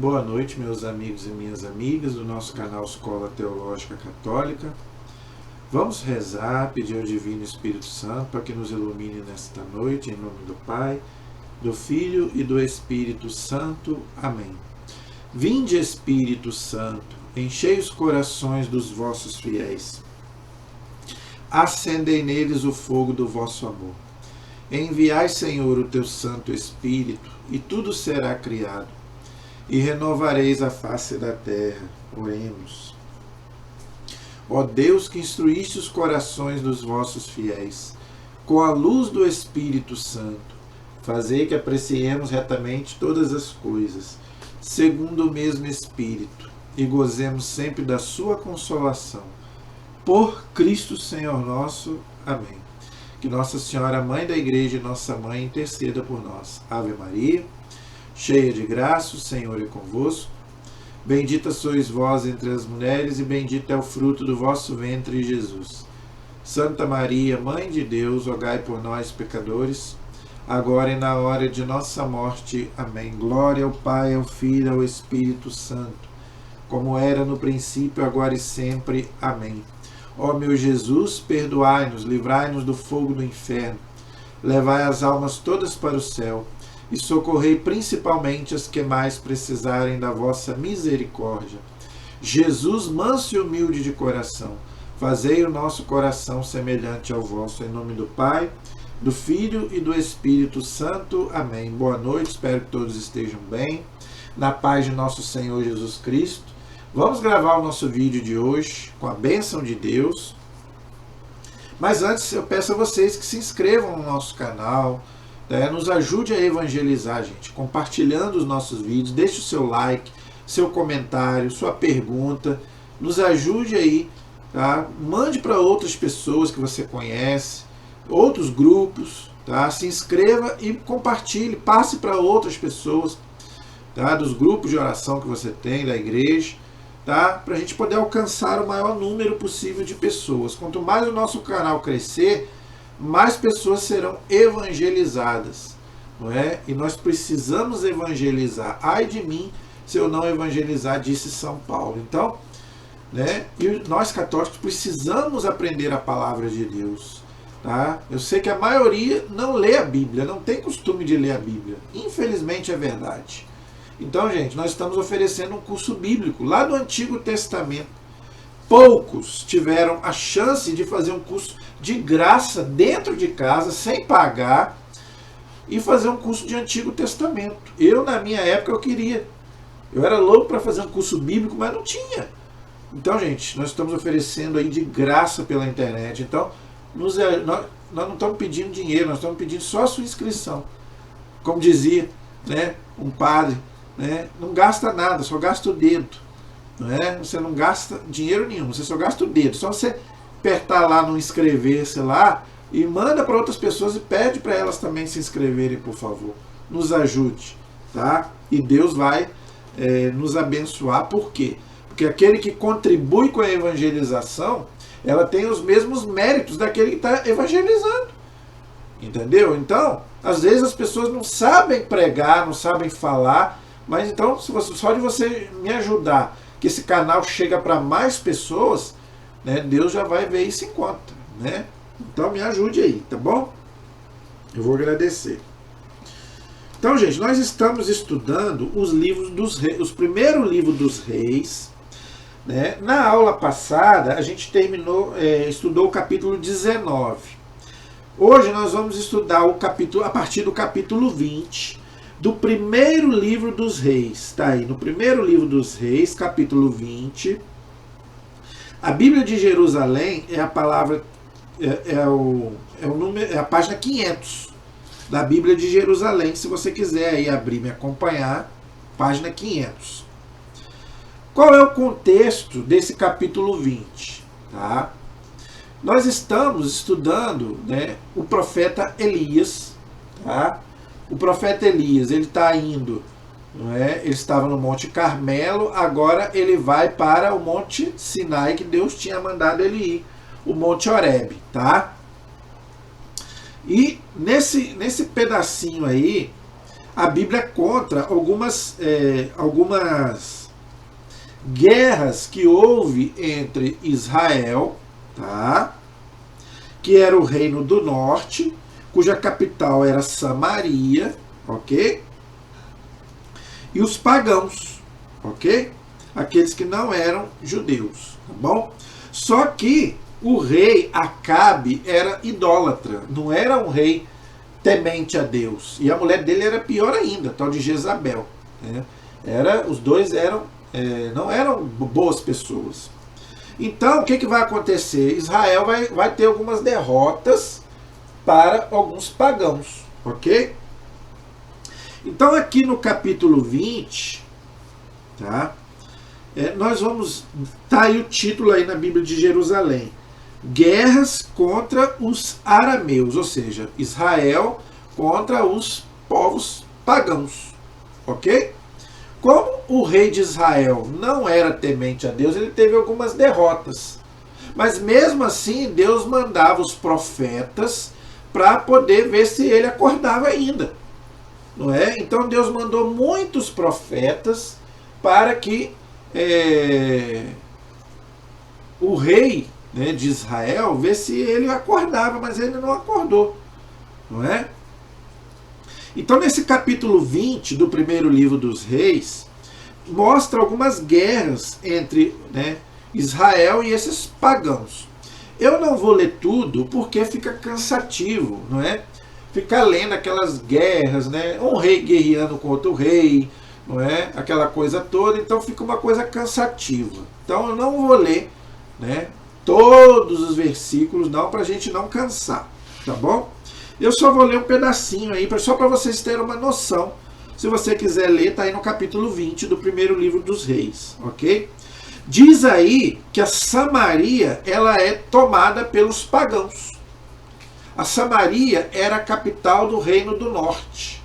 Boa noite, meus amigos e minhas amigas do nosso canal Escola Teológica Católica. Vamos rezar, pedir ao Divino Espírito Santo para que nos ilumine nesta noite, em nome do Pai, do Filho e do Espírito Santo. Amém. Vinde, Espírito Santo, enchei os corações dos vossos fiéis. Acendei neles o fogo do vosso amor. Enviai, Senhor, o teu Santo Espírito, e tudo será criado, e renovareis a face da terra. Oremos. Ó Deus, que instruíste os corações dos vossos fiéis, com a luz do Espírito Santo, fazei que apreciemos retamente todas as coisas, segundo o mesmo Espírito, e gozemos sempre da sua consolação. Por Cristo Senhor nosso. Amém. Que Nossa Senhora, Mãe da Igreja e Nossa Mãe, interceda por nós. Ave Maria, cheia de graça, o Senhor é convosco. Bendita sois vós entre as mulheres, e bendito é o fruto do vosso ventre, Jesus. Santa Maria, Mãe de Deus, rogai por nós, pecadores, agora e na hora de nossa morte. Amém. Glória ao Pai, ao Filho e ao Espírito Santo, como era no princípio, agora e sempre. Amém. Ó meu Jesus, perdoai-nos, livrai-nos do fogo do inferno, levai as almas todas para o céu, e socorrei principalmente as que mais precisarem da vossa misericórdia. Jesus, manso e humilde de coração, fazei o nosso coração semelhante ao vosso, em nome do Pai, do Filho e do Espírito Santo. Amém. Boa noite, espero que todos estejam bem, na paz de nosso Senhor Jesus Cristo. Vamos gravar o nosso vídeo de hoje com a bênção de Deus. Mas antes eu peço a vocês que se inscrevam no nosso canal, nos ajude a evangelizar, gente, compartilhando os nossos vídeos, deixe o seu like, seu comentário, sua pergunta, nos ajude aí, tá? Mande para outras pessoas que você conhece, outros grupos, tá? Se inscreva e compartilhe, passe para outras pessoas, tá? Dos grupos de oração que você tem, da igreja, tá? Para a gente poder alcançar o maior número possível de pessoas. Quanto mais o nosso canal crescer, mais pessoas serão evangelizadas, não é? E nós precisamos evangelizar. Ai de mim se eu não evangelizar, disse São Paulo. Então, né? E nós católicos precisamos aprender a palavra de Deus, tá? Eu sei que a maioria não lê a Bíblia, não tem costume de ler a Bíblia. Infelizmente é verdade. Então, gente, nós estamos oferecendo um curso bíblico lá do Antigo Testamento. Poucos tiveram a chance de fazer um curso de graça dentro de casa, sem pagar, e fazer um curso de Antigo Testamento. Eu, na minha época, eu queria. Eu era louco para fazer um curso bíblico, mas não tinha. Então, gente, nós estamos oferecendo aí de graça pela internet. Então, nós não estamos pedindo dinheiro, nós estamos pedindo só a sua inscrição. Como dizia, né, um padre, né, não gasta nada, só gasta o dedo. Não é? Você não gasta dinheiro nenhum, você só gasta o dedo. Só você apertar lá no inscrever-se lá e manda para outras pessoas e pede para elas também se inscreverem, por favor. Nos ajude, tá? E Deus vai nos abençoar. Por quê? Porque aquele que contribui com a evangelização, ela tem os mesmos méritos daquele que está evangelizando. Entendeu? Então, às vezes as pessoas não sabem pregar, não sabem falar, mas então, só de você me ajudar, que esse canal chega para mais pessoas, né, Deus já vai ver isso em conta, né? Então me ajude aí, tá bom? Eu vou agradecer. Então, gente, nós estamos estudando os livros dos reis, os primeiros livros dos reis, né? Na aula passada a gente estudou o capítulo 19. Hoje nós vamos estudar o capítulo, a partir do capítulo 20, do primeiro livro dos reis. Está aí, no primeiro livro dos reis, capítulo 20. A Bíblia de Jerusalém é a palavra, é a página 500 da Bíblia de Jerusalém. Se você quiser aí abrir e me acompanhar, página 500. Qual é o contexto desse capítulo 20? Tá? Nós estamos estudando, né, o profeta Elias, tá? O profeta Elias, ele está indo, não é? Ele estava no Monte Carmelo, agora ele vai para o Monte Sinai, que Deus tinha mandado ele ir, o Monte Horebe, tá? E nesse pedacinho aí, a Bíblia conta algumas guerras que houve entre Israel, tá? Que era o reino do norte, cuja capital era Samaria, ok? E os pagãos, ok? Aqueles que não eram judeus, tá bom? Só que o rei Acabe era idólatra, não era um rei temente a Deus. E a mulher dele era pior ainda, tal de Jezabel, né? Os dois não eram boas pessoas. Então, o que vai acontecer? Israel vai ter algumas derrotas para alguns pagãos, ok? Então, aqui no capítulo 20, tá? Nós vamos... Tá aí o título aí na Bíblia de Jerusalém. Guerras contra os arameus, ou seja, Israel contra os povos pagãos, ok? Como o rei de Israel não era temente a Deus, ele teve algumas derrotas. Mas mesmo assim, Deus mandava os profetas para poder ver se ele acordava ainda, não é? Então Deus mandou muitos profetas para que o rei, né, de Israel, ver se ele acordava, mas ele não acordou, não é? Então, nesse capítulo 20 do primeiro livro dos Reis, mostra algumas guerras entre, né, Israel e esses pagãos. Eu não vou ler tudo porque fica cansativo, não é? Ficar lendo aquelas guerras, né? Um rei guerreando com outro rei, não é? Aquela coisa toda, então fica uma coisa cansativa. Então eu não vou ler, né, todos os versículos, não, para a gente não cansar, tá bom? Eu só vou ler um pedacinho aí, só para vocês terem uma noção. Se você quiser ler, tá aí no capítulo 20 do primeiro livro dos Reis, ok? Diz aí que a Samaria, ela é tomada pelos pagãos. A Samaria era a capital do reino do norte,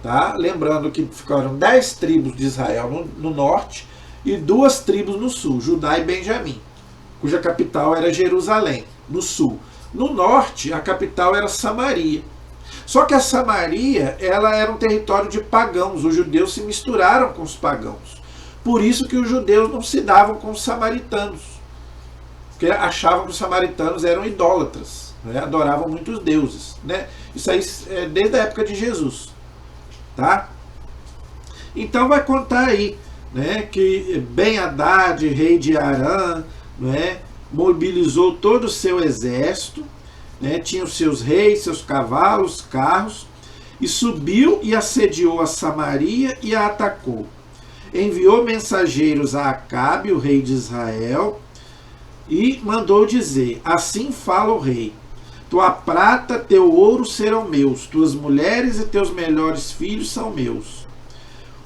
tá? Lembrando que ficaram 10 tribos de Israel no norte e 2 tribos no sul, Judá e Benjamim, cuja capital era Jerusalém, no sul. No norte, a capital era Samaria. Só que a Samaria, ela era um território de pagãos. Os judeus se misturaram com os pagãos. Por isso que os judeus não se davam com os samaritanos, porque achavam que os samaritanos eram idólatras, né? Adoravam muitos deuses, né? Isso aí é desde a época de Jesus, tá? Então vai contar aí, né, que Ben-Hadad, rei de Arã, né, mobilizou todo o seu exército, né, tinha os seus reis, seus cavalos, carros, e subiu e assediou a Samaria e a atacou. Enviou mensageiros a Acabe, o rei de Israel, e mandou dizer: assim fala o rei, tua prata, teu ouro serão meus, tuas mulheres e teus melhores filhos são meus.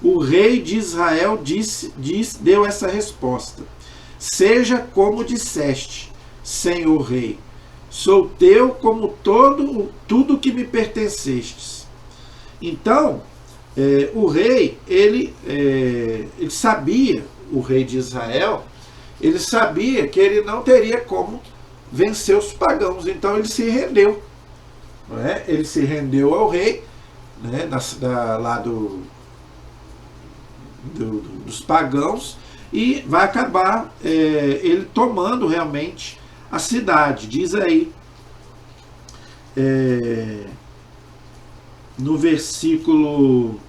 O rei de Israel deu essa resposta: seja como disseste, Senhor rei, sou teu como tudo que me pertencestes. Então, o rei, ele sabia, o rei de Israel, ele sabia que ele não teria como vencer os pagãos, então ele se rendeu, não é? Ele se rendeu ao rei, né, lá dos pagãos, e vai acabar ele tomando realmente a cidade. Diz aí no versículo,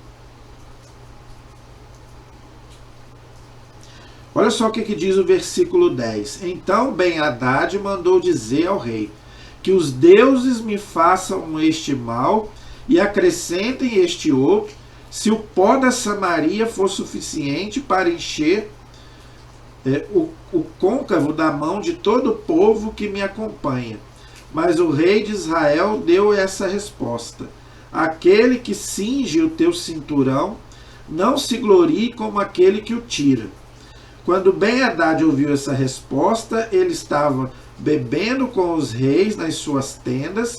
olha só o que diz o versículo 10. Então Ben-Hadad mandou dizer ao rei: que os deuses me façam este mal e acrescentem este outro, se o pó da Samaria for suficiente para encher o côncavo da mão de todo o povo que me acompanha. Mas o rei de Israel deu essa resposta: aquele que cinge o teu cinturão não se glorie como aquele que o tira. Quando Ben-Hadad ouviu essa resposta, ele estava bebendo com os reis nas suas tendas,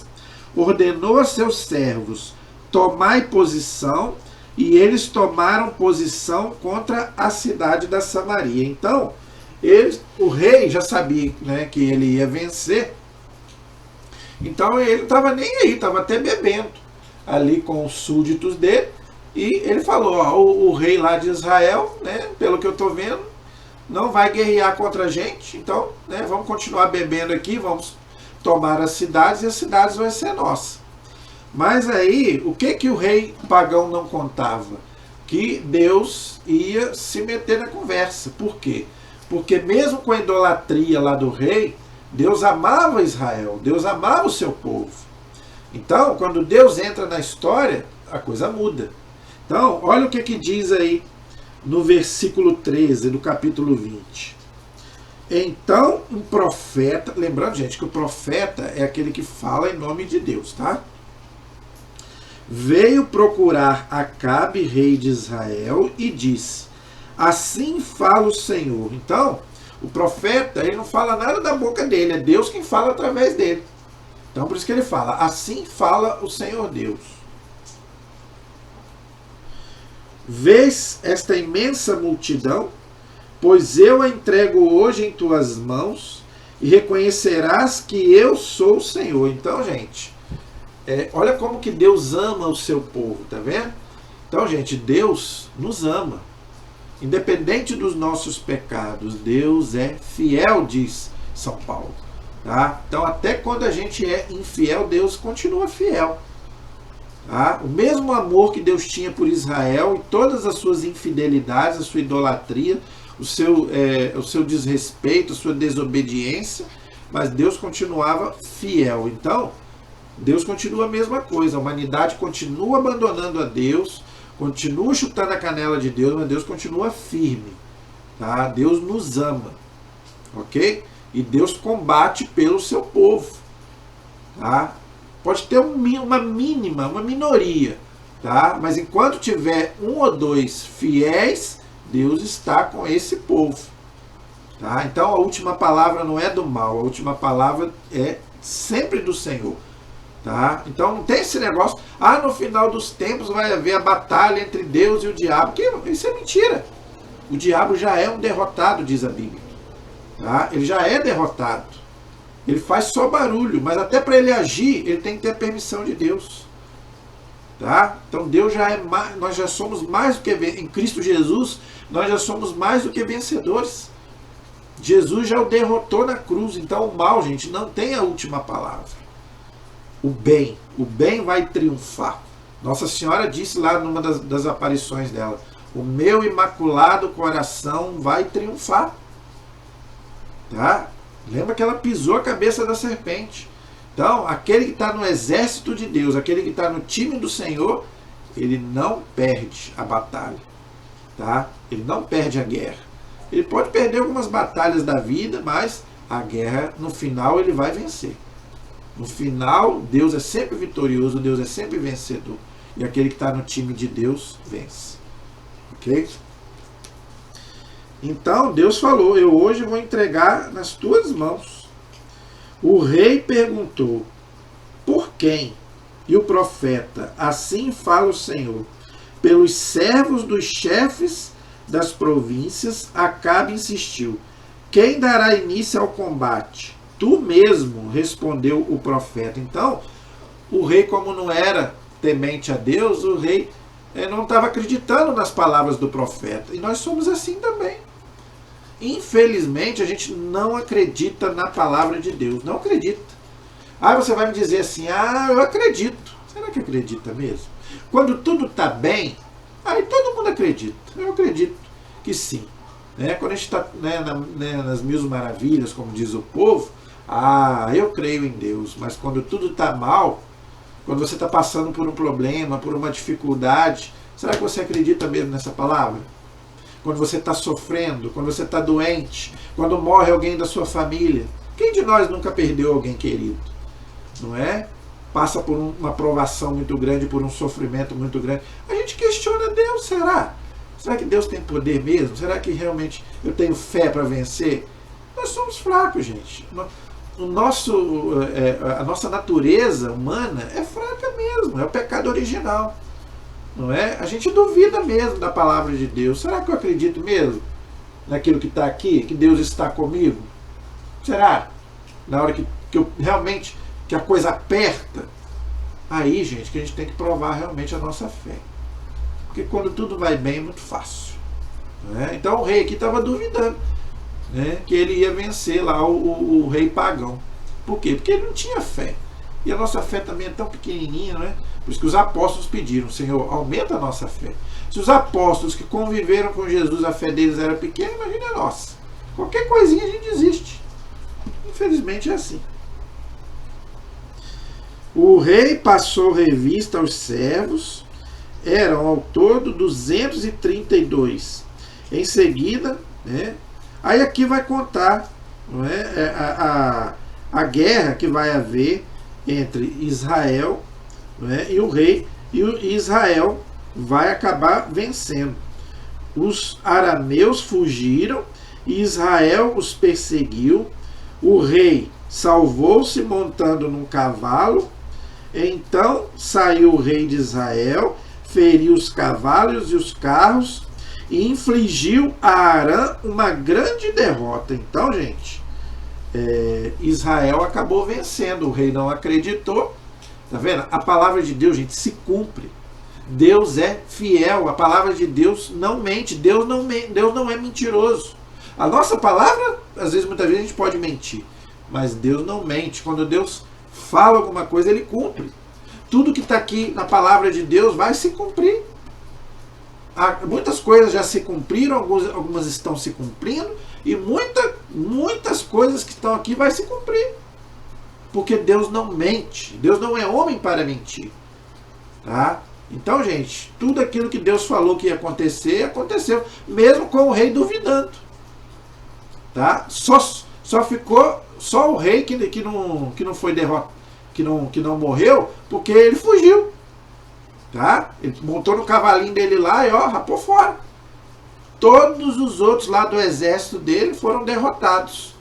ordenou a seus servos: tomai posição, e eles tomaram posição contra a cidade da Samaria. Então, o rei já sabia, né, que ele ia vencer, então ele não estava nem aí, estava até bebendo ali com os súditos dele, E ele falou, ó, o rei lá de Israel, né, pelo que eu estou vendo, não vai guerrear contra a gente, então, né, vamos continuar bebendo aqui, vamos tomar as cidades e as cidades vão ser nossas. Mas aí, o que o rei pagão não contava? Que Deus ia se meter na conversa. Por quê? Porque mesmo com a idolatria lá do rei, Deus amava Israel, Deus amava o seu povo. Então, quando Deus entra na história, a coisa muda. Então, olha o que diz aí no versículo 13 do capítulo 20. Então, um profeta, lembrando, gente, que o profeta é aquele que fala em nome de Deus, tá? Veio procurar Acabe, rei de Israel, e disse: assim fala o Senhor. Então, o profeta, ele não fala nada da boca dele, é Deus quem fala através dele. Então, por isso que ele fala: assim fala o Senhor Deus. Vês esta imensa multidão? Pois eu a entrego hoje em tuas mãos, e reconhecerás que eu sou o Senhor. Então, gente, olha como que Deus ama o seu povo, tá vendo? Então, gente, Deus nos ama. Independente dos nossos pecados, Deus é fiel, diz São Paulo. Tá? Então, até quando a gente é infiel, Deus continua fiel. Tá? O mesmo amor que Deus tinha por Israel e todas as suas infidelidades, a sua idolatria, o seu desrespeito, a sua desobediência, mas Deus continuava fiel. Então, Deus continua a mesma coisa. A humanidade continua abandonando a Deus, continua chutando a canela de Deus, mas Deus continua firme. Tá? Deus nos ama. Ok? E Deus combate pelo seu povo. Tá? Pode ter uma minoria. Tá? Mas enquanto tiver um ou dois fiéis, Deus está com esse povo. Tá? Então a última palavra não é do mal, a última palavra é sempre do Senhor. Tá? Então não tem esse negócio, no final dos tempos vai haver a batalha entre Deus e o diabo. Isso é mentira. O diabo já é um derrotado, diz a Bíblia. Tá? Ele já é derrotado. Ele faz só barulho, mas até para ele agir, ele tem que ter a permissão de Deus. Tá? Então Deus já é mais, nós já somos mais do que em Cristo Jesus, nós já somos mais do que vencedores. Jesus já o derrotou na cruz. Então o mal, gente, não tem a última palavra. O bem vai triunfar. Nossa Senhora disse lá numa das aparições dela: o meu imaculado coração vai triunfar. Tá? Lembra que ela pisou a cabeça da serpente. Então, aquele que está no exército de Deus, aquele que está no time do Senhor, ele não perde a batalha. Tá? Ele não perde a guerra. Ele pode perder algumas batalhas da vida, mas a guerra, no final, ele vai vencer. No final, Deus é sempre vitorioso, Deus é sempre vencedor. E aquele que está no time de Deus, vence. Ok? Então, Deus falou: eu hoje vou entregar nas tuas mãos. O rei perguntou: por quem? E o profeta: assim fala o Senhor, pelos servos dos chefes das províncias. Acabe insistiu: quem dará início ao combate? Tu mesmo, respondeu o profeta. Então, o rei, como não era temente a Deus, o rei não estava acreditando nas palavras do profeta. E nós somos assim também. Infelizmente, a gente não acredita na palavra de Deus. Não acredita. Você vai me dizer assim: eu acredito. Será que acredita mesmo? Quando tudo está bem, aí todo mundo acredita. Eu acredito que sim. Quando a gente está nas mil maravilhas, como diz o povo, eu creio em Deus. Mas quando tudo está mal, quando você está passando por um problema, por uma dificuldade, será que você acredita mesmo nessa palavra? Quando você está sofrendo, quando você está doente, quando morre alguém da sua família. Quem de nós nunca perdeu alguém querido? Não é? Passa por uma provação muito grande, por um sofrimento muito grande. A gente questiona Deus, será? Será que Deus tem poder mesmo? Será que realmente eu tenho fé para vencer? Nós somos fracos, gente. A nossa natureza humana é fraca mesmo, é o pecado original. Não é? A gente duvida mesmo da palavra de Deus. Será que eu acredito mesmo naquilo que está aqui? Que Deus está comigo? Será? Na hora que eu realmente, que a coisa aperta, aí, gente, que a gente tem que provar realmente a nossa fé. Porque quando tudo vai bem é muito fácil. Né? Então o rei aqui estava duvidando, né, que ele ia vencer lá o rei pagão. Por quê? Porque ele não tinha fé. E a nossa fé também é tão pequenininha, não é? Por isso que os apóstolos pediram: Senhor, aumenta a nossa fé. Se os apóstolos que conviveram com Jesus, a fé deles era pequena, imagine a nossa. Qualquer coisinha a gente desiste. Infelizmente é assim. O rei passou revista aos servos, eram ao todo 232. Em seguida, né, aí aqui vai contar, não é, a guerra que vai haver entre Israel, não é, e o rei, e Israel vai acabar vencendo. Os arameus fugiram e Israel os perseguiu. O rei salvou-se montando num cavalo. Então saiu o rei de Israel, feriu os cavalos e os carros e infligiu a Arã uma grande derrota. Então, gente, Israel acabou vencendo. O rei não acreditou. Tá vendo? A palavra de Deus, gente, se cumpre. Deus é fiel. A palavra de Deus não mente. Deus não é mentiroso. A nossa palavra, às vezes, muitas vezes a gente pode mentir, mas Deus não mente. Quando Deus fala alguma coisa, Ele cumpre. Tudo que está aqui na palavra de Deus vai se cumprir. Muitas coisas já se cumpriram, algumas estão se cumprindo, e muitas coisas que estão aqui vai se cumprir. Porque Deus não mente. Deus não é homem para mentir. Tá? Então, gente, tudo aquilo que Deus falou que ia acontecer, aconteceu. Mesmo com o rei duvidando. Tá? Só ficou o rei que não foi derrotado, que não morreu, porque ele fugiu. Tá? Ele montou no cavalinho dele lá e rapou fora. Todos os outros lá do exército dele foram derrotados.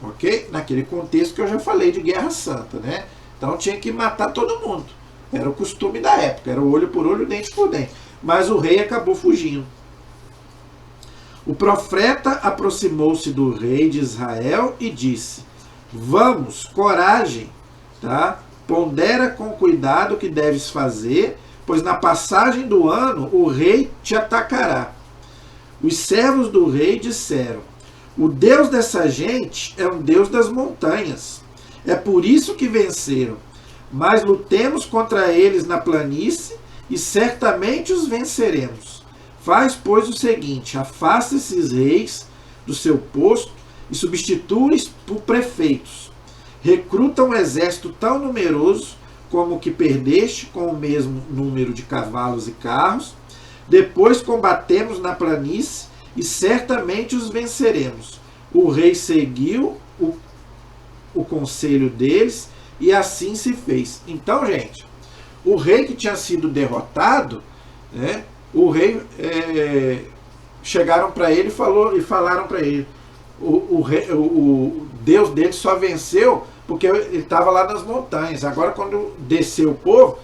Ok? Naquele contexto que eu já falei de guerra santa, né? Então tinha que matar todo mundo. Era o costume da época, era o olho por olho, dente por dente. Mas o rei acabou fugindo. O profeta aproximou-se do rei de Israel e disse: vamos, coragem, tá? Pondera com cuidado o que deves fazer, pois na passagem do ano o rei te atacará. Os servos do rei disseram: o Deus dessa gente é um Deus das montanhas. É por isso que venceram. Mas lutemos contra eles na planície e certamente os venceremos. Faz, pois, o seguinte: afasta esses reis do seu posto e substitui-os por prefeitos. Recruta um exército tão numeroso como o que perdeste, com o mesmo número de cavalos e carros. Depois combatemos na planície e certamente os venceremos. O rei seguiu o conselho deles e assim se fez. Então, gente, o rei que tinha sido derrotado, né, o rei chegaram para ele e falaram para ele: o Deus dele só venceu porque ele estava lá nas montanhas. Agora, quando descer o povo,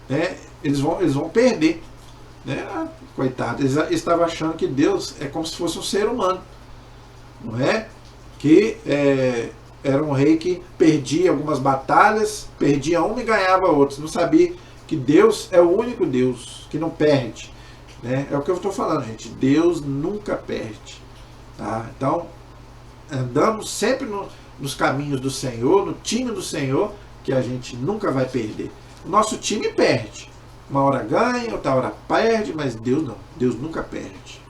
né, eles vão perder. Né? Coitado, eles estavam achando que Deus é como se fosse um ser humano, não é? Que era um rei que perdia algumas batalhas, perdia uma e ganhava outras. Não sabia que Deus é o único Deus que não perde. Né? É o que eu estou falando, gente. Deus nunca perde. Tá? Então, andamos sempre nos caminhos do Senhor, no time do Senhor, que a gente nunca vai perder. O nosso time perde. Uma hora ganha, outra hora perde, mas Deus não. Deus nunca perde.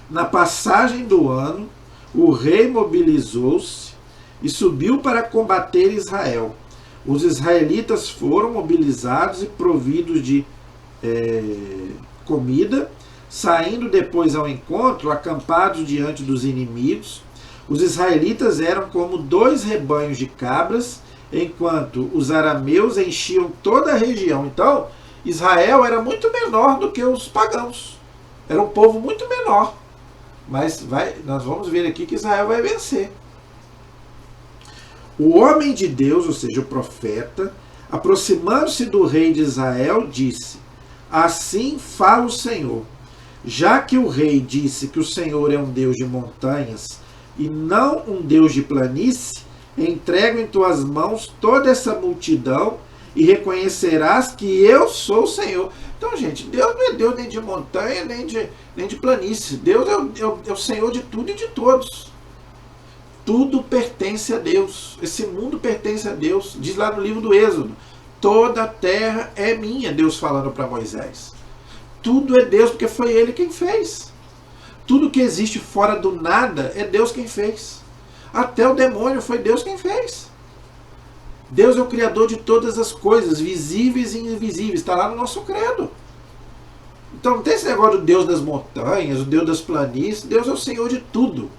Na passagem do ano, o rei mobilizou-se e subiu para combater Israel. Os israelitas foram mobilizados e providos de comida, saindo depois ao encontro, acampados diante dos inimigos. Os israelitas eram como 2 rebanhos de cabras, enquanto os arameus enchiam toda a região. Então, Israel era muito menor do que os pagãos. Era um povo muito menor. Mas nós vamos ver aqui que Israel vai vencer. O homem de Deus, ou seja, o profeta, aproximando-se do rei de Israel, disse: assim fala o Senhor. Já que o rei disse que o Senhor é um Deus de montanhas e não um Deus de planície, entrego em tuas mãos toda essa multidão e reconhecerás que eu sou o Senhor. Então, gente, Deus não é Deus nem de montanha, nem de planície. Deus é o Senhor de tudo e de todos. Tudo pertence a Deus. Esse mundo pertence a Deus. Diz lá no livro do Êxodo: toda a terra é minha, Deus falando para Moisés. Tudo é Deus, porque foi Ele quem fez. Tudo que existe fora do nada é Deus quem fez. Até o demônio foi Deus quem fez. Deus é o Criador de todas as coisas, visíveis e invisíveis. Está lá no nosso credo. Então não tem esse negócio do Deus das montanhas, o Deus das planícies. Deus é o Senhor de tudo.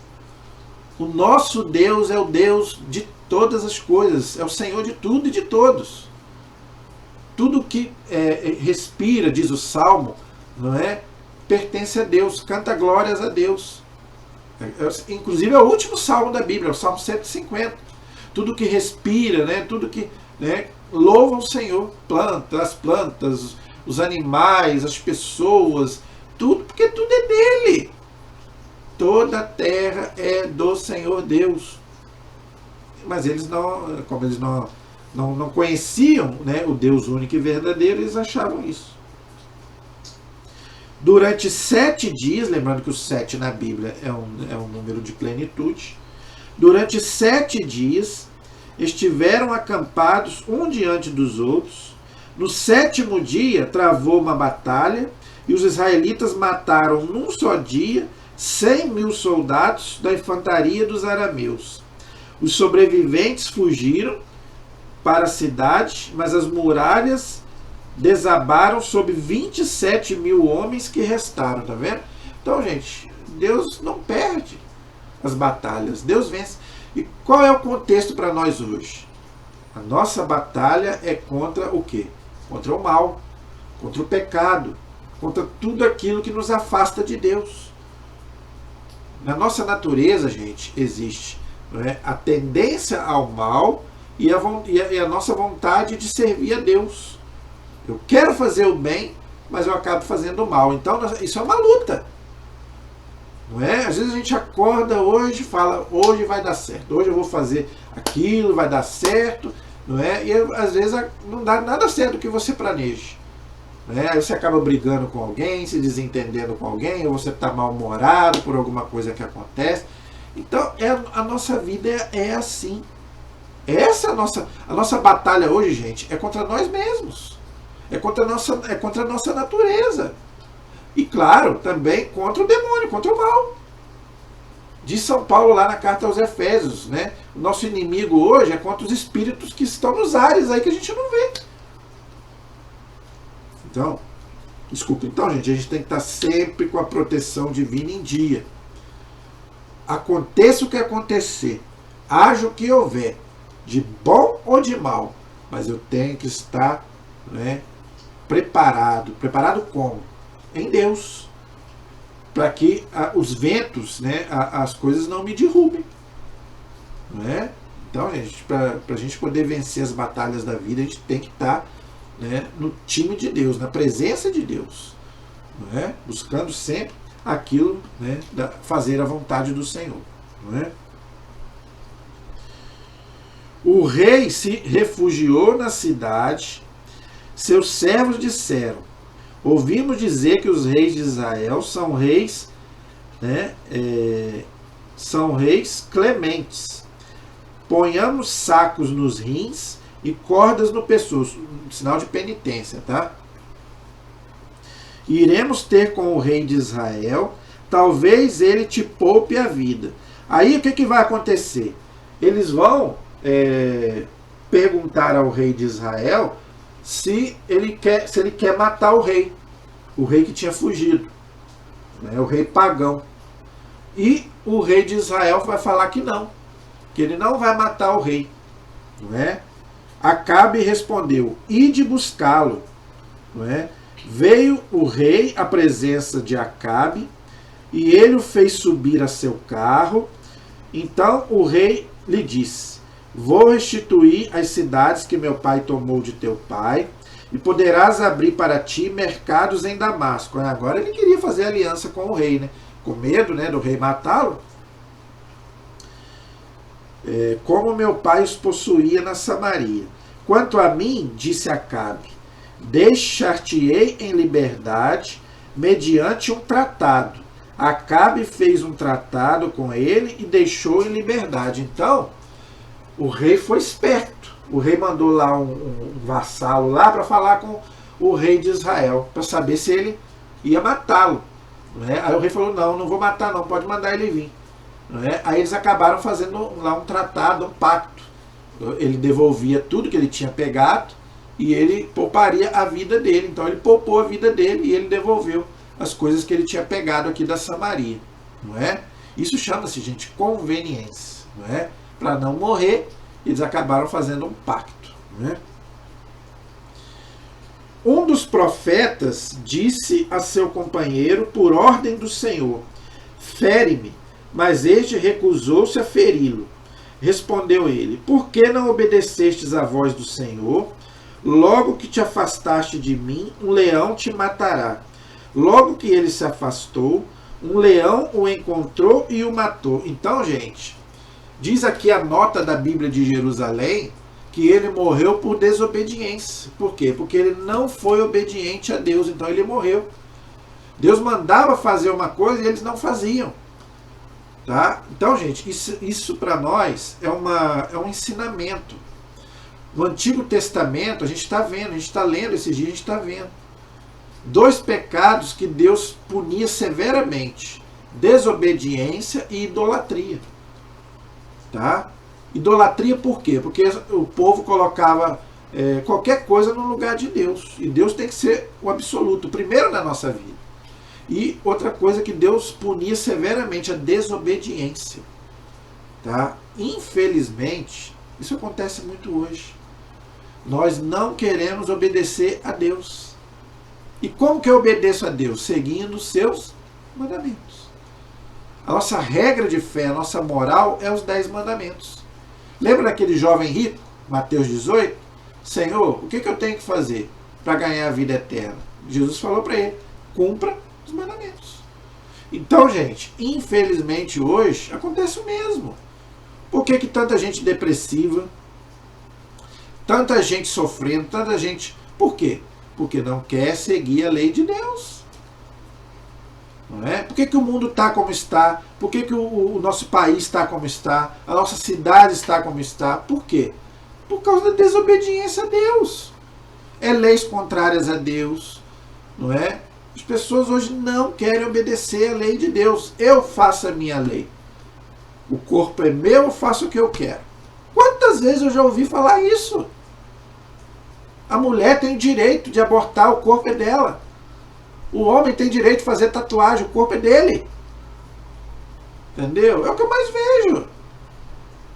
O nosso Deus é o Deus de todas as coisas. É o Senhor de tudo e de todos. Tudo que respira, diz o Salmo, não é? Pertence a Deus. Canta glórias a Deus. Inclusive é o último salmo da Bíblia, é o Salmo 150. Tudo que respira, né? Tudo que louva o Senhor. As plantas, os animais, as pessoas, tudo, porque tudo é dele. Toda a terra é do Senhor Deus. Mas eles não, como eles não conheciam, né, o Deus único e verdadeiro, eles achavam isso. Durante 7 dias, lembrando que o 7 na Bíblia é um número de plenitude, durante 7 dias estiveram acampados um diante dos outros. No 7º dia travou uma batalha e os israelitas mataram num só dia 100.000 soldados da infantaria dos arameus. Os sobreviventes fugiram para a cidade, mas as muralhas desabaram sobre 27.000 homens que restaram, tá vendo? Então, gente, Deus não perde as batalhas, Deus vence. E qual é o contexto para nós hoje? A nossa batalha é contra o quê? Contra o mal, contra o pecado, contra tudo aquilo que nos afasta de Deus. Na nossa natureza, gente, existe, não é, a tendência ao mal e a nossa vontade de servir a Deus. Eu quero fazer o bem, mas eu acabo fazendo o mal. Então, isso é uma luta. Não é? Às vezes a gente acorda hoje e fala, hoje vai dar certo, hoje eu vou fazer aquilo, vai dar certo, não é? E às vezes não dá nada certo o que você planeja. Não é? Aí você acaba brigando com alguém, se desentendendo com alguém, ou você está mal-humorado por alguma coisa que acontece. Então a nossa vida é assim. Essa a nossa batalha hoje, gente, é contra nós mesmos. É contra a nossa natureza. E claro, também contra o demônio, contra o mal. Diz São Paulo lá na carta aos Efésios, né? O nosso inimigo hoje é contra os espíritos que estão nos ares aí que a gente não vê. Então, gente, a gente tem que estar sempre com a proteção divina em dia. Aconteça o que acontecer, haja o que houver, de bom ou de mal, mas eu tenho que estar, né, preparado. Preparado como? Em Deus, para que os ventos, né, as coisas não me derrubem, não é? Então, gente, para a gente poder vencer as batalhas da vida, a gente tem que estar, né, no time de Deus, na presença de Deus, não é? Buscando sempre aquilo, né, fazer a vontade do Senhor, não é? O rei se refugiou na cidade. Seus servos disseram: ouvimos dizer que os reis de Israel são reis, né, são reis clementes. Ponhamos sacos nos rins e cordas no pescoço, sinal de penitência, tá? Iremos ter com o rei de Israel, talvez ele te poupe a vida. Aí o que vai acontecer? Eles vão perguntar ao rei de Israel se ele quer matar o rei que tinha fugido, né, o rei pagão. E o rei de Israel vai falar que não, que ele não vai matar o rei, não é? Acabe respondeu: ide buscá-lo, não é? Veio o rei à presença de Acabe e ele o fez subir a seu carro. Então o rei lhe disse: vou restituir as cidades que meu pai tomou de teu pai, e poderás abrir para ti mercados em Damasco. Agora ele queria fazer aliança com o rei, né? Com medo, né, do rei matá-lo. Como meu pai os possuía na Samaria. Quanto a mim, disse Acabe, deixar-te-ei em liberdade mediante um tratado. Acabe fez um tratado com ele e deixou em liberdade. Então, o rei foi esperto. O rei mandou lá um vassalo lá para falar com o rei de Israel, para saber se ele ia matá-lo. Né? Aí o rei falou, não vou matar não, pode mandar ele vir. Né? Aí eles acabaram fazendo lá um tratado, um pacto. Ele devolvia tudo que ele tinha pegado e ele pouparia a vida dele. Então ele poupou a vida dele e ele devolveu as coisas que ele tinha pegado aqui da Samaria. Não é? Isso chama-se, gente, conveniência. Não é? Para não morrer, eles acabaram fazendo um pacto. Não é? Um dos profetas disse a seu companheiro, por ordem do Senhor, fere-me, mas este recusou-se a feri-lo. Respondeu ele, por que não obedecestes à voz do Senhor? Logo que te afastaste de mim, um leão te matará. Logo que ele se afastou, um leão o encontrou e o matou. Então, gente, diz aqui a nota da Bíblia de Jerusalém, que ele morreu por desobediência. Por quê? Porque ele não foi obediente a Deus, então ele morreu. Deus mandava fazer uma coisa e eles não faziam. Tá? Então, gente, isso para nós é um ensinamento. No Antigo Testamento, a gente está vendo, a gente está lendo esses dias, a gente está vendo. 2 pecados que Deus punia severamente: desobediência e idolatria. Tá? Idolatria por quê? Porque o povo colocava qualquer coisa no lugar de Deus. E Deus tem que ser o absoluto, o primeiro na nossa vida. E outra coisa que Deus punia severamente, a desobediência. Tá? Infelizmente, isso acontece muito hoje. Nós não queremos obedecer a Deus. E como que eu obedeço a Deus? Seguindo os seus mandamentos. A nossa regra de fé, a nossa moral é os 10 mandamentos. Lembra daquele jovem rico, Mateus 18? Senhor, o que eu tenho que fazer para ganhar a vida eterna? Jesus falou para ele, cumpra os mandamentos. Então, gente, infelizmente hoje acontece o mesmo. Por que tanta gente depressiva, tanta gente sofrendo, tanta gente... Por quê? Porque não quer seguir a lei de Deus. Não é? Por que o mundo está como está? Por que o nosso país está como está? A nossa cidade está como está? Por quê? Por causa da desobediência a Deus. É leis contrárias a Deus. Não é? As pessoas hoje não querem obedecer a lei de Deus. Eu faço a minha lei. O corpo é meu, eu faço o que eu quero. Quantas vezes eu já ouvi falar isso? A mulher tem o direito de abortar, o corpo é dela. O homem tem direito de fazer tatuagem, o corpo é dele. Entendeu? É o que eu mais vejo.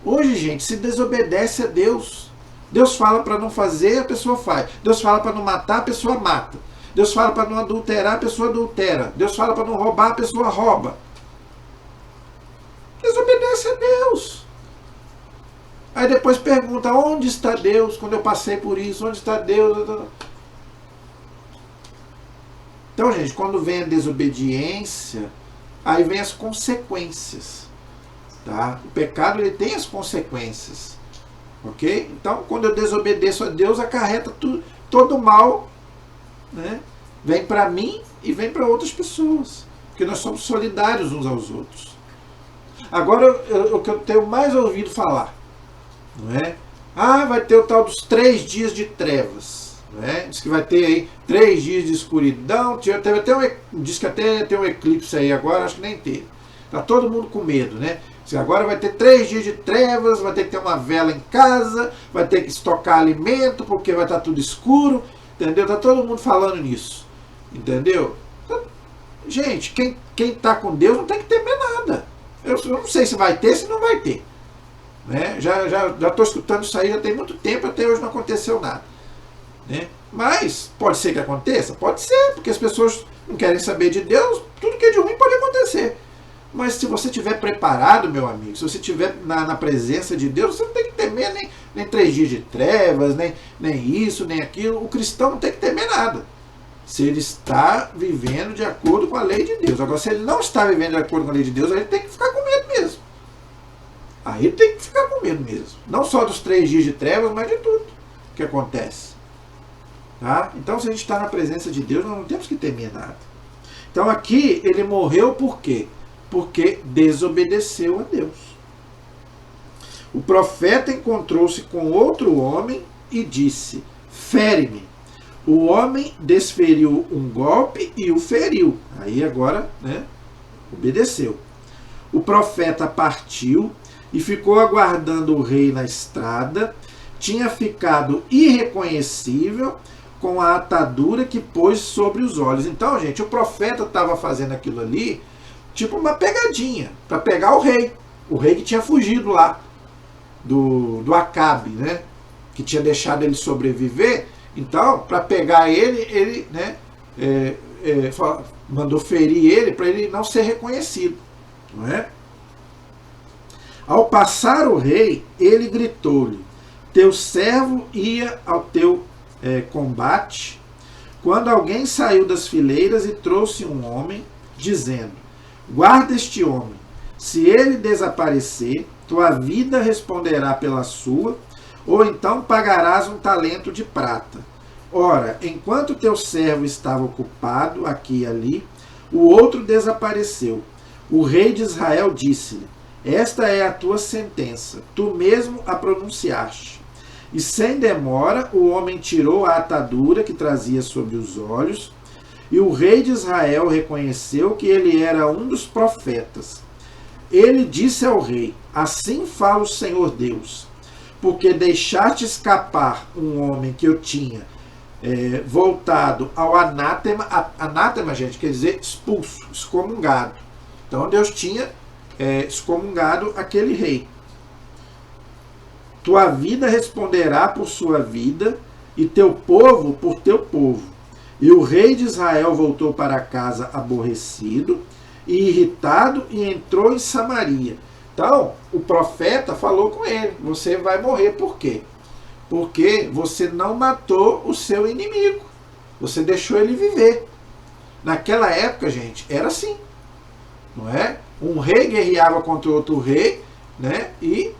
Hoje, gente, se desobedece a Deus. Deus fala para não fazer, a pessoa faz. Deus fala para não matar, a pessoa mata. Deus fala para não adulterar, a pessoa adultera. Deus fala para não roubar, a pessoa rouba. Desobedece a Deus. Aí depois pergunta, onde está Deus quando eu passei por isso? Onde está Deus? Então, gente, quando vem a desobediência, aí vem as consequências. Tá? O pecado ele tem as consequências. Ok? Então, quando eu desobedeço a Deus, acarreta todo o mal, né? Vem para mim e vem para outras pessoas. Porque nós somos solidários uns aos outros. Agora, o que eu tenho mais ouvido falar, não é? Ah, vai ter o tal dos 3 dias de trevas. Não é? Diz que vai ter aí 3 dias de escuridão. Teve até diz que até tem um eclipse aí agora, acho que nem teve. Tá todo mundo com medo, né? Agora vai ter 3 dias de trevas, vai ter que ter uma vela em casa, vai ter que estocar alimento, porque vai estar tudo escuro, entendeu? Tá todo mundo falando nisso, entendeu? Gente, quem tá com Deus não tem que temer nada. Eu não sei se vai ter, se não vai ter. Né? Já estou escutando isso aí, já tem muito tempo, até hoje não aconteceu nada. Né? Mas, pode ser que aconteça? Pode ser, porque as pessoas não querem saber de Deus, tudo que é de ruim pode acontecer. Mas se você estiver preparado, meu amigo, se você estiver na presença de Deus, você não tem que temer nem 3 dias de trevas, nem isso, nem aquilo. O cristão não tem que temer nada. Se ele está vivendo de acordo com a lei de Deus. Agora, se ele não está vivendo de acordo com a lei de Deus, aí ele tem que ficar com medo mesmo. Aí ele tem que ficar com medo mesmo. Não só dos 3 dias de trevas, mas de tudo que acontece. Tá? Então, se a gente está na presença de Deus, nós não temos que temer nada. Então, aqui, ele morreu por quê? Porque desobedeceu a Deus. O profeta encontrou-se com outro homem e disse: fere-me. O homem desferiu um golpe e o feriu. Aí agora, né, obedeceu. O profeta partiu e ficou aguardando o rei na estrada. Tinha ficado irreconhecível com a atadura que pôs sobre os olhos. Então, gente, o profeta estava fazendo aquilo ali, tipo uma pegadinha, para pegar o rei. O rei que tinha fugido lá do Acabe, né? Que tinha deixado ele sobreviver. Então, para pegar ele, né, mandou ferir ele para ele não ser reconhecido. Não é? Ao passar o rei, ele gritou-lhe: teu servo ia ao teu combate, quando alguém saiu das fileiras e trouxe um homem, dizendo: guarda este homem, se ele desaparecer, tua vida responderá pela sua, ou então pagarás um talento de prata. Ora, enquanto teu servo estava ocupado aqui e ali, o outro desapareceu. O rei de Israel disse-lhe: esta é a tua sentença, tu mesmo a pronunciaste. E sem demora o homem tirou a atadura que trazia sobre os olhos, e o rei de Israel reconheceu que ele era um dos profetas. Ele disse ao rei: assim fala o Senhor Deus, porque deixaste escapar um homem que eu tinha voltado ao anátema. Anátema, gente, quer dizer expulso, excomungado. Então Deus tinha excomungado aquele rei. Tua vida responderá por sua vida, e teu povo por teu povo. E o rei de Israel voltou para casa aborrecido e irritado, e entrou em Samaria. Então, o profeta falou com ele: você vai morrer. Por quê? Porque você não matou o seu inimigo. Você deixou ele viver. Naquela época, gente, era assim. Não é? Um rei guerreava contra outro rei, né? E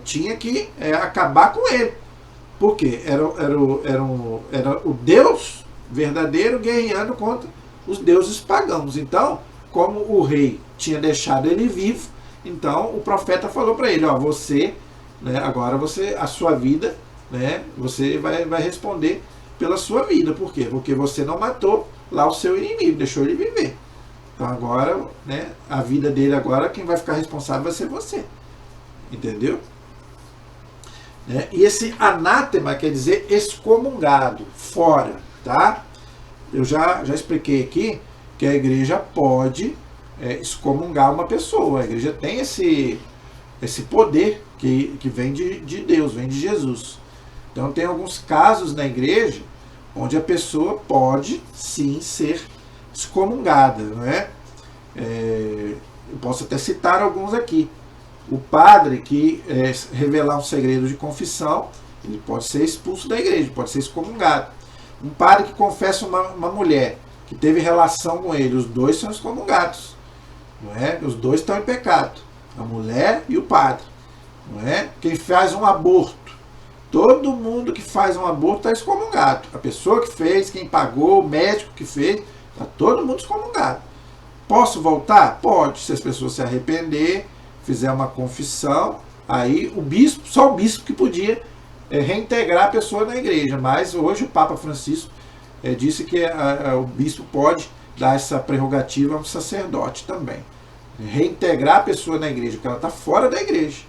tinha que acabar com ele. Por quê? Era o Deus verdadeiro guerreando contra os deuses pagãos. Então, como o rei tinha deixado ele vivo, então o profeta falou para ele: ó, você, né, agora a sua vida, né, você vai responder pela sua vida. Por quê? Porque você não matou lá o seu inimigo, deixou ele viver. Então agora, né, a vida dele agora, quem vai ficar responsável vai ser você. Entendeu? E esse anátema quer dizer excomungado, fora, tá? Eu já expliquei aqui que a igreja pode excomungar uma pessoa. A igreja tem esse poder que vem de Deus, vem de Jesus. Então tem alguns casos na igreja onde a pessoa pode sim ser excomungada, não é? Eu posso até citar alguns aqui. O padre que revelar um segredo de confissão, ele pode ser expulso da igreja, pode ser excomungado. Um padre que confessa uma mulher que teve relação com ele, os dois são excomungados. Não é? Os dois estão em pecado, a mulher e o padre. Não é? Quem faz um aborto, todo mundo que faz um aborto está excomungado. A pessoa que fez, quem pagou, o médico que fez, está todo mundo excomungado. Posso voltar? Pode, se as pessoas se arrepender, fizer uma confissão, aí o bispo, só o bispo que podia reintegrar a pessoa na igreja. Mas hoje o Papa Francisco disse que o bispo pode dar essa prerrogativa a um sacerdote também. Reintegrar a pessoa na igreja, porque ela está fora da igreja.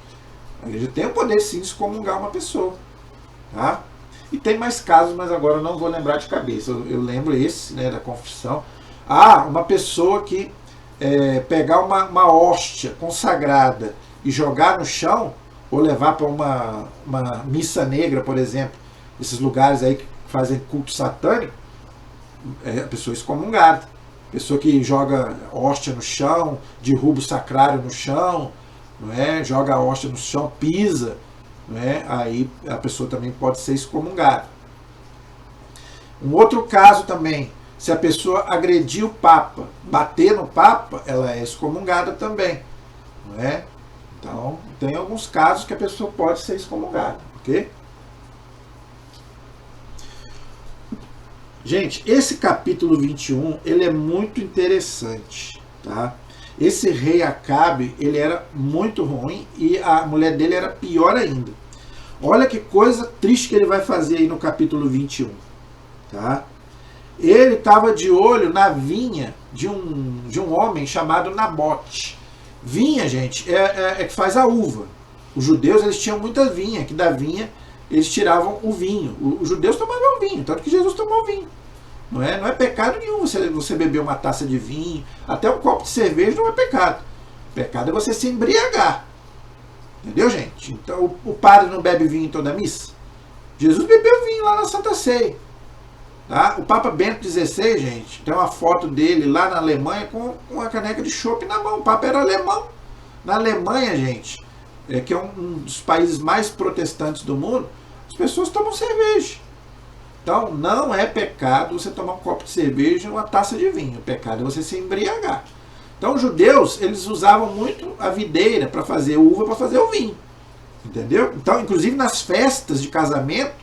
A igreja tem o poder sim de excomungar uma pessoa. Tá? E tem mais casos, mas agora eu não vou lembrar de cabeça. Eu lembro esse, né, da confissão. Uma pessoa que pegar uma hóstia consagrada e jogar no chão, ou levar para uma missa negra, por exemplo, esses lugares aí que fazem culto satânico, a pessoa excomungada. Pessoa que joga hóstia no chão, derruba o sacrário no chão, não é? Joga a hóstia no chão, pisa, não é? Aí a pessoa também pode ser excomungada. Um outro caso também, se a pessoa agredir o Papa, bater no Papa, ela é excomungada também. Não é? Então, tem alguns casos que a pessoa pode ser excomungada. Ok? Gente, esse capítulo 21, ele é muito interessante, tá? Esse rei Acabe, ele era muito ruim e a mulher dele era pior ainda. Olha que coisa triste que ele vai fazer aí no capítulo 21, tá? Ele estava de olho na vinha de um homem chamado Nabote. Vinha, gente, é que faz a uva. Os judeus, eles tinham muita vinha, que da vinha eles tiravam o vinho. Os judeus tomavam vinho, tanto que Jesus tomou vinho. Não é pecado nenhum você beber uma taça de vinho, até um copo de cerveja não é pecado. Pecado é você se embriagar. Entendeu, gente? Então o padre não bebe vinho em toda a missa? Jesus bebeu vinho lá na Santa Ceia. Tá? O Papa Bento XVI, gente, tem uma foto dele lá na Alemanha com uma caneca de chopp na mão. O Papa era alemão. Na Alemanha, gente, que é um dos países mais protestantes do mundo, as pessoas tomam cerveja. Então, não é pecado você tomar um copo de cerveja e uma taça de vinho. O pecado é você se embriagar. Então, os judeus, eles usavam muito a videira para fazer uva, para fazer o vinho. Entendeu? Então, inclusive nas festas de casamento,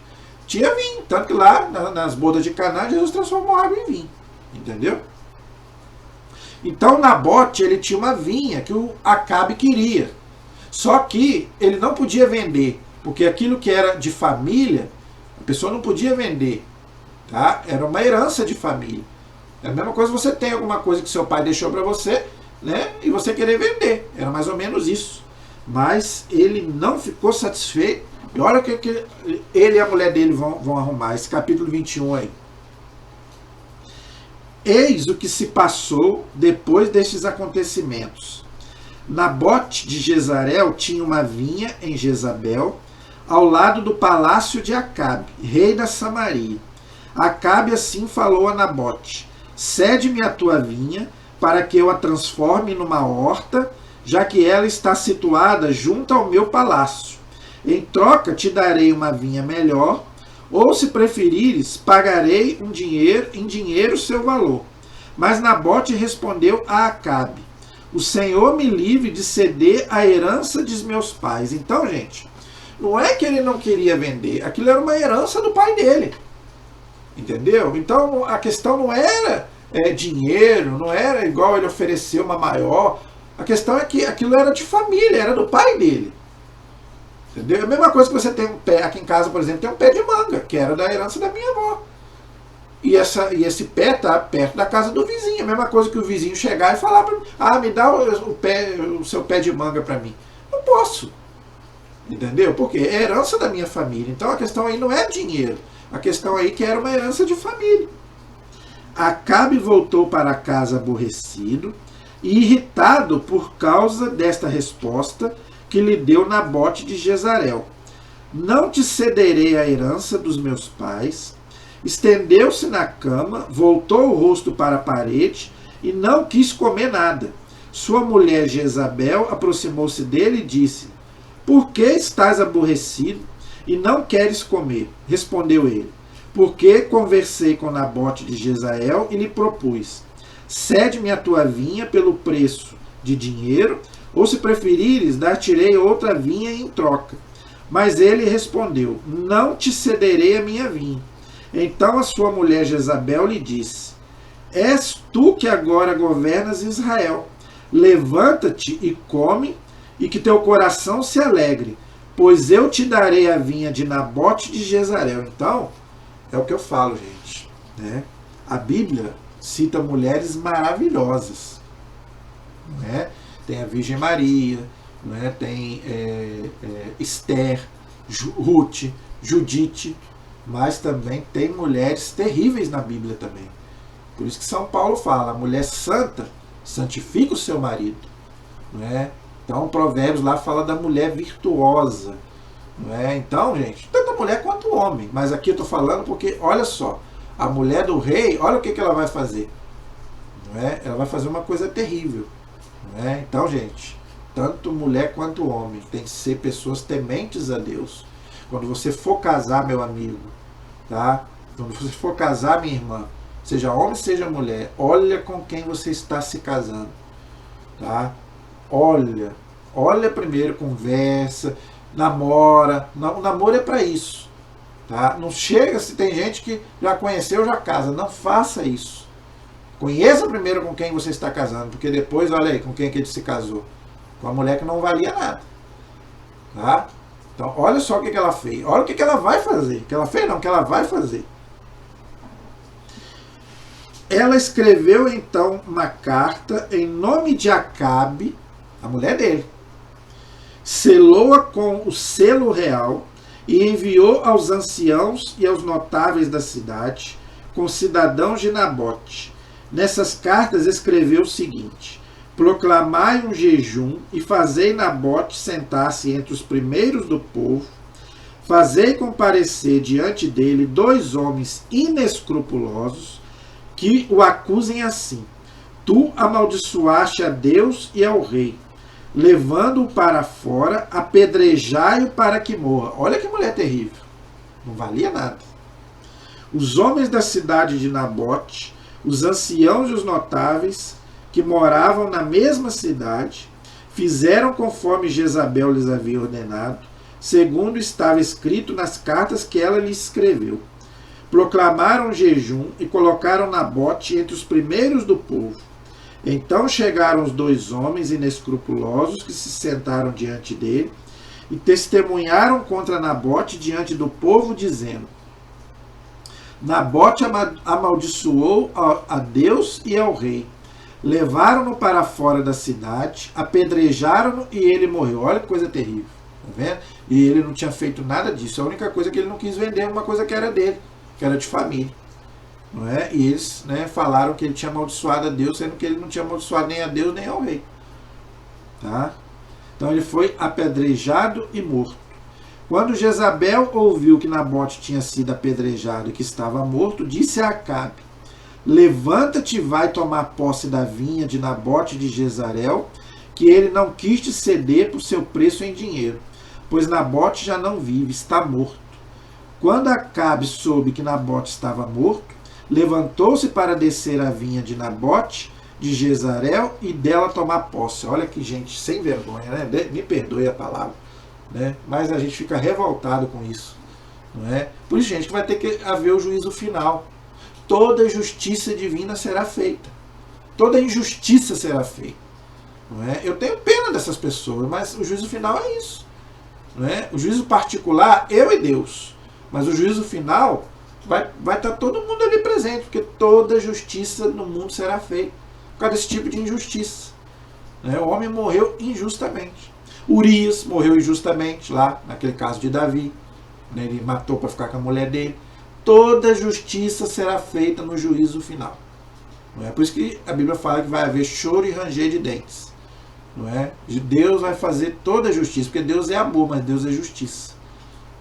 tinha vinho. Tanto que lá, nas bodas de Caná, Jesus transformou água em vinho. Entendeu? Então, Nabote, ele tinha uma vinha que o Acabe queria. Só que ele não podia vender, porque aquilo que era de família, a pessoa não podia vender. Tá? Era uma herança de família. É a mesma coisa, você tem alguma coisa que seu pai deixou para você, né, e você querer vender. Era mais ou menos isso. Mas ele não ficou satisfeito. E olha o que ele e a mulher dele vão arrumar. Esse capítulo 21 aí. Eis o que se passou depois destes acontecimentos. Nabote de Jezarel tinha uma vinha em Jezabel, ao lado do palácio de Acabe, rei da Samaria. Acabe assim falou a Nabote: cede-me a tua vinha, para que eu a transforme numa horta, já que ela está situada junto ao meu palácio. Em troca te darei uma vinha melhor, ou se preferires, pagarei em dinheiro seu valor. Mas Nabote respondeu a Acabe: o Senhor me livre de ceder a herança de meus pais. Então, gente, não é que ele não queria vender, aquilo era uma herança do pai dele. Entendeu? Então, a questão não era dinheiro, não era igual ele ofereceu uma maior. A questão é que aquilo era de família, era do pai dele. Entendeu? É a mesma coisa que você tem um pé, aqui em casa, por exemplo, tem um pé de manga, que era da herança da minha avó. E esse pé está perto da casa do vizinho. A mesma coisa que o vizinho chegar e falar para mim: me dá o seu pé de manga para mim. Não posso. Entendeu? Porque é herança da minha família. Então a questão aí não é dinheiro. A questão aí que era uma herança de família. Acabe voltou para casa aborrecido e irritado por causa desta resposta que lhe deu Nabote de Jezarel. Não te cederei a herança dos meus pais. Estendeu-se na cama, voltou o rosto para a parede e não quis comer nada. Sua mulher Jezabel aproximou-se dele e disse: por que estás aborrecido e não queres comer? Respondeu ele: porque conversei com Nabote de Jezreel e lhe propus: cede-me a tua vinha pelo preço de dinheiro, ou se preferires, dar-te-ei outra vinha em troca. Mas ele respondeu: não te cederei a minha vinha. Então a sua mulher Jezabel lhe disse: és tu que agora governas Israel. Levanta-te e come, e que teu coração se alegre, pois eu te darei a vinha de Nabote de Jezreel. Então, é o que eu falo, gente. Né? A Bíblia cita mulheres maravilhosas. Não é? Tem a Virgem Maria, não é? Tem Esther, Ruth, Judite, mas também tem mulheres terríveis na Bíblia também. Por isso que São Paulo fala: a mulher santa santifica o seu marido. Não é? Então, Provérbios lá fala da mulher virtuosa. Não é? Então, gente, tanto a mulher quanto o homem. Mas aqui eu estou falando porque, olha só, a mulher do rei, olha o que ela vai fazer. Não é? Ela vai fazer uma coisa terrível. Não é? Então, gente, tanto mulher quanto homem tem que ser pessoas tementes a Deus. Quando você for casar, meu amigo, tá? Quando você for casar, minha irmã, seja homem, seja mulher, olha com quem você está se casando. Tá? Olha primeiro, conversa, namora. O namoro é para isso. Tá? Não chega, se tem gente que já conheceu, já casa. Não faça isso. Conheça primeiro com quem você está casando, porque depois, olha aí, com quem que ele se casou. Com a mulher que não valia nada. Tá? Então, olha só o que ela fez. Olha o que ela vai fazer. Que ela fez não, que ela vai fazer. Ela escreveu então uma carta em nome de Acabe, a mulher dele. Selou-a com o selo real e enviou aos anciãos e aos notáveis da cidade, com cidadãos de Nabote. Nessas cartas escreveu o seguinte: proclamai um jejum e fazei Nabote sentar-se entre os primeiros do povo, fazei comparecer diante dele 2 homens inescrupulosos que o acusem assim: tu amaldiçoaste a Deus e ao rei, levando-o para fora, apedrejai-o para que morra. Olha que mulher terrível. Não valia nada. Os homens da cidade de Nabote, os anciãos e os notáveis, que moravam na mesma cidade, fizeram conforme Jezabel lhes havia ordenado, segundo estava escrito nas cartas que ela lhes escreveu. Proclamaram jejum e colocaram Nabote entre os primeiros do povo. Então chegaram os 2 homens inescrupulosos que se sentaram diante dele e testemunharam contra Nabote diante do povo, dizendo: Nabote amaldiçoou a Deus e ao rei. Levaram-no para fora da cidade, apedrejaram-no e ele morreu. Olha que coisa terrível. Tá vendo? E ele não tinha feito nada disso. A única coisa que ele não quis vender é uma coisa que era dele, que era de família. Não é? E eles, né, falaram que ele tinha amaldiçoado a Deus, sendo que ele não tinha amaldiçoado nem a Deus nem ao rei. Tá? Então ele foi apedrejado e morto. Quando Jezabel ouviu que Nabote tinha sido apedrejado e que estava morto, disse a Acabe: levanta-te e vai tomar posse da vinha de Nabote de Jezareel, que ele não quis te ceder por seu preço em dinheiro, pois Nabote já não vive, está morto. Quando Acabe soube que Nabote estava morto, levantou-se para descer a vinha de Nabote de Jezareel e dela tomar posse. Olha que gente sem vergonha, né? Me perdoe a palavra, né? Mas a gente fica revoltado com isso, não é? Por isso, gente, que vai ter que haver o juízo final. Toda justiça divina será feita. Toda injustiça será feita. Não é? Eu tenho pena dessas pessoas, mas o juízo final é isso. Não é? O juízo particular, eu e Deus. Mas o juízo final vai estar todo mundo ali presente, porque toda justiça no mundo será feita por causa desse tipo de injustiça. Né? O homem morreu injustamente. Urias morreu injustamente lá, naquele caso de Davi. Né? Ele matou para ficar com a mulher dele. Toda justiça será feita no juízo final. Não é? Por isso que a Bíblia fala que vai haver choro e ranger de dentes. Não é? Deus vai fazer toda a justiça, porque Deus é amor, mas Deus é justiça.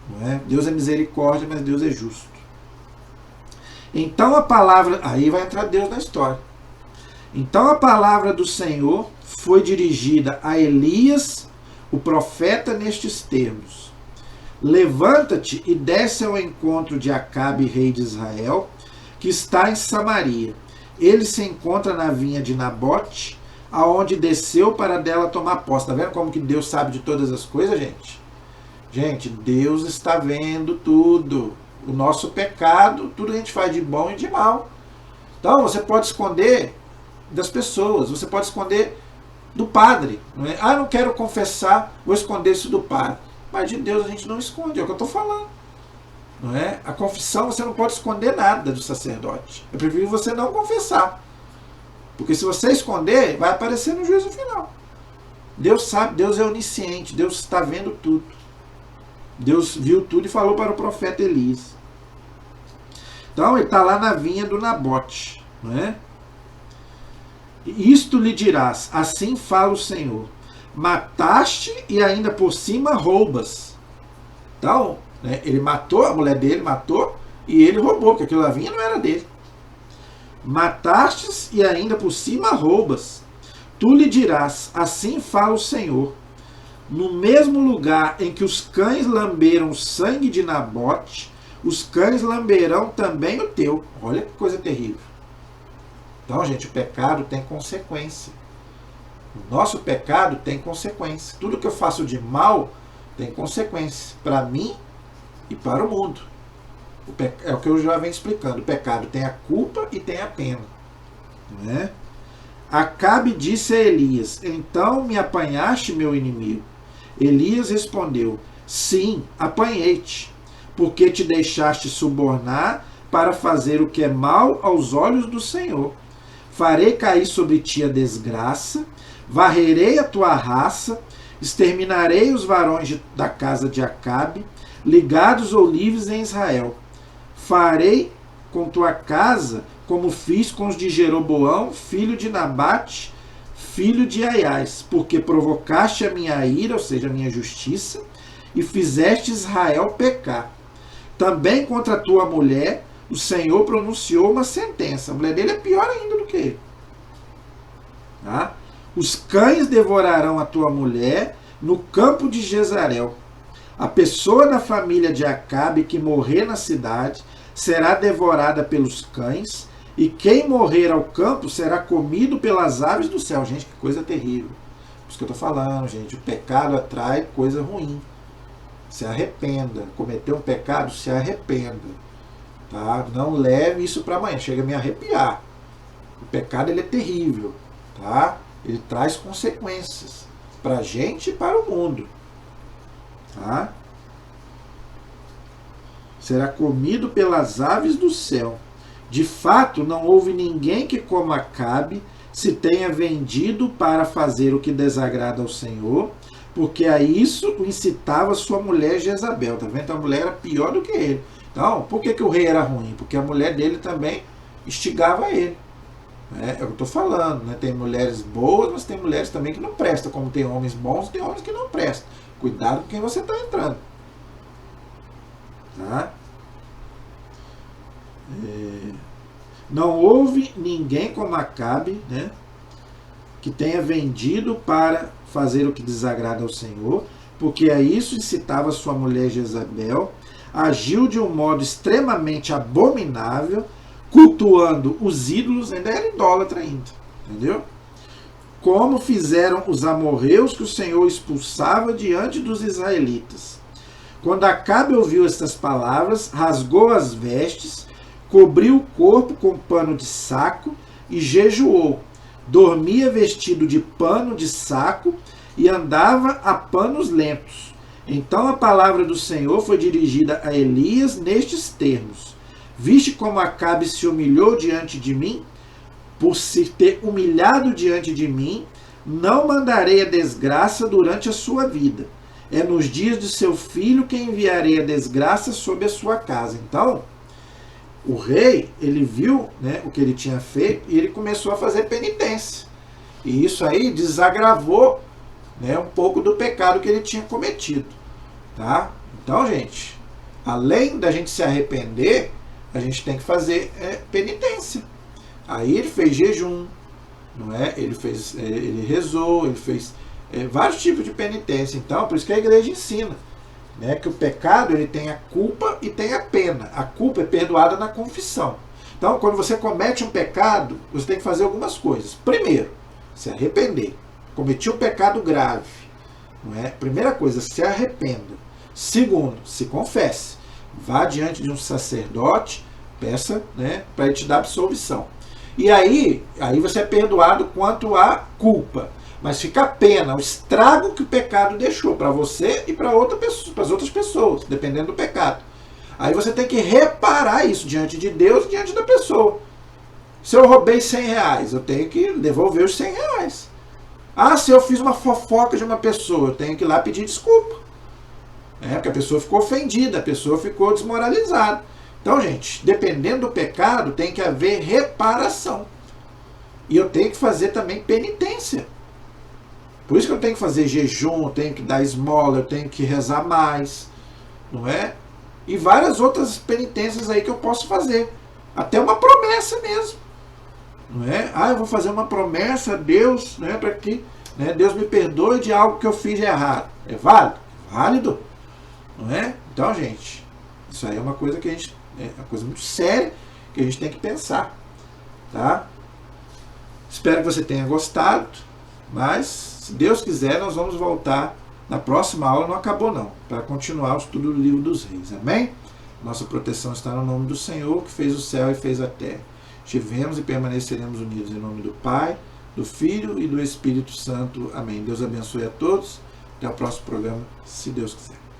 Não é? Deus é misericórdia, mas Deus é justo. Então a palavra, aí vai entrar Deus na história. Então a palavra do Senhor foi dirigida a Elias, o profeta, nestes termos: levanta-te e desce ao encontro de Acabe, rei de Israel, que está em Samaria. Ele se encontra na vinha de Nabote, aonde desceu para dela tomar posse. Está vendo como que Deus sabe de todas as coisas, gente? Gente, Deus está vendo tudo. O nosso pecado, tudo que a gente faz de bom e de mal. Então você pode esconder das pessoas, você pode esconder do padre. Não é? Ah, não quero confessar, vou esconder isso do padre. Mas de Deus a gente não esconde, é o que eu estou falando. Não é? A confissão, você não pode esconder nada do sacerdote. É preferível você não confessar. Porque se você esconder, vai aparecer no juízo final. Deus sabe, Deus é onisciente, Deus está vendo tudo. Deus viu tudo e falou para o profeta Elias. Então ele está lá na vinha do Nabote. Não é? Isto lhe dirás: assim fala o Senhor, mataste e ainda por cima roubas. Então, né, ele matou, a mulher dele matou e ele roubou, porque aquilo da vinha não era dele. Matastes e ainda por cima roubas. Tu lhe dirás: assim fala o Senhor, no mesmo lugar em que os cães lamberam o sangue de Nabote, os cães lamberão também o teu. Olha que coisa terrível. Então, gente, o pecado tem consequência. O nosso pecado tem consequência. Tudo que eu faço de mal tem consequência para mim e para o mundo. É o que eu já venho explicando. O pecado tem a culpa e tem a pena. Não é? Acabe disse a Elias: então me apanhaste, meu inimigo? Elias respondeu: sim, apanhei-te, porque te deixaste subornar para fazer o que é mal aos olhos do Senhor. Farei cair sobre ti a desgraça, varrerei a tua raça, exterminarei os varões da casa de Acabe, ligados ou livres em Israel. Farei com tua casa como fiz com os de Jeroboão, filho de Nabate, filho de Aiás, porque provocaste a minha ira, ou seja, a minha justiça, e fizeste Israel pecar. Também contra a tua mulher, o Senhor pronunciou uma sentença. A mulher dele é pior ainda do que ele. Tá? Os cães devorarão a tua mulher no campo de Jezreel. A pessoa da família de Acabe que morrer na cidade será devorada pelos cães, e quem morrer ao campo será comido pelas aves do céu. Gente, que coisa terrível. Isso que eu estou falando, gente. O pecado atrai coisa ruim. Se arrependa. Cometeu um pecado, se arrependa. Tá? Não leve isso para amanhã. Chega a me arrepiar. O pecado ele é terrível. Tá? Ele traz consequências para a gente e para o mundo. Tá? Será comido pelas aves do céu. De fato, não houve ninguém que como Acabe se tenha vendido para fazer o que desagrada ao Senhor, porque a isso o incitava sua mulher Jezabel. Tá vendo? A mulher era pior do que ele. Então, por que o rei era ruim? Porque a mulher dele também instigava ele. É o que eu estou falando. Né? Tem mulheres boas, mas tem mulheres também que não prestam. Como tem homens bons, tem homens que não prestam. Cuidado com quem você está entrando. Tá? Não houve ninguém como Acabe, né, que tenha vendido para fazer o que desagrada ao Senhor, porque a isso incitava sua mulher Jezabel, agiu de um modo extremamente abominável, cultuando os ídolos, ainda era idólatra ainda, entendeu? Como fizeram os amorreus que o Senhor expulsava diante dos israelitas. Quando Acabe ouviu estas palavras, rasgou as vestes, cobriu o corpo com pano de saco e jejuou. Dormia vestido de pano de saco e andava a panos lentos. Então a palavra do Senhor foi dirigida a Elias nestes termos: viste como Acabe se humilhou diante de mim? Por se ter humilhado diante de mim, não mandarei a desgraça durante a sua vida. É nos dias de seu filho que enviarei a desgraça sobre a sua casa. Então, o rei, ele viu, né, o que ele tinha feito e ele começou a fazer penitência. E isso aí desagravou, né, um pouco do pecado que ele tinha cometido. Tá? Então, gente, além da gente se arrepender, a gente tem que fazer penitência. Aí ele fez jejum, não é? Ele rezou, ele fez vários tipos de penitência. Então, por isso que a igreja ensina, né, que o pecado ele tem a culpa e tem a pena. A culpa é perdoada na confissão. Então, quando você comete um pecado, você tem que fazer algumas coisas. Primeiro, se arrepender. Cometi um pecado grave. Não é? Primeira coisa, se arrependa. Segundo, se confesse. Vá diante de um sacerdote, peça, né, para ele te dar absolvição. E aí você é perdoado quanto à culpa. Mas fica a pena, o estrago que o pecado deixou para você e para as outras pessoas, dependendo do pecado. Aí você tem que reparar isso diante de Deus e diante da pessoa. Se eu roubei R$100, eu tenho que devolver os R$100. Ah, se eu fiz uma fofoca de uma pessoa, eu tenho que ir lá pedir desculpa. Porque a pessoa ficou ofendida, a pessoa ficou desmoralizada. Então, gente, dependendo do pecado, tem que haver reparação. E eu tenho que fazer também penitência. Por isso que eu tenho que fazer jejum, eu tenho que dar esmola, eu tenho que rezar mais, não é? E várias outras penitências aí que eu posso fazer. Até uma promessa mesmo, não é? Eu vou fazer uma promessa a Deus, né, para que, né, Deus me perdoe de algo que eu fiz de errado. É válido? Válido, não é? Então, gente, isso aí é uma coisa que uma coisa muito séria que a gente tem que pensar, tá? Espero que você tenha gostado, mas se Deus quiser, nós vamos voltar na próxima aula, não acabou não, para continuar o estudo do livro dos reis, amém? Nossa proteção está no nome do Senhor, que fez o céu e fez a terra. Estivemos e permaneceremos unidos em nome do Pai, do Filho e do Espírito Santo. Amém. Deus abençoe a todos. Até o próximo programa, se Deus quiser.